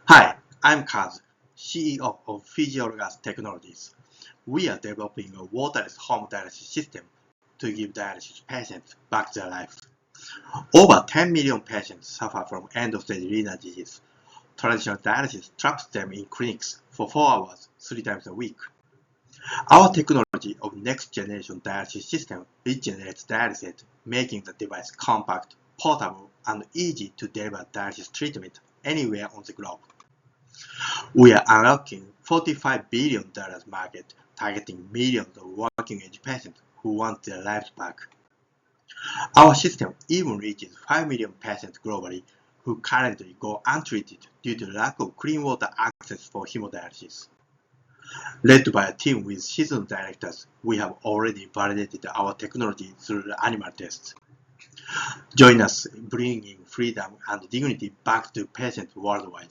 Hi, I'm Kaz, CEO of Physiologas Technologies. We are developing a waterless home dialysis system to give dialysis patients back their life. Over 10 million patients suffer from end-stage renal disease. Traditional dialysis traps them in clinics for 4 hours, 3 times a week. Our technology of next-generation dialysis system regenerates dialysate, making the device compact, portable, and easy to deliver dialysis treatment anywhere on the globe. We are unlocking $45 billion market, targeting millions of working-age patients who want their lives back. Our system even reaches 5 million patients globally who currently go untreated due to lack of clean water access for hemodialysis. Led by a team with seasoned directors, we have already validated our technology through animal tests. Join us in bringing freedom and dignity back to patients worldwide.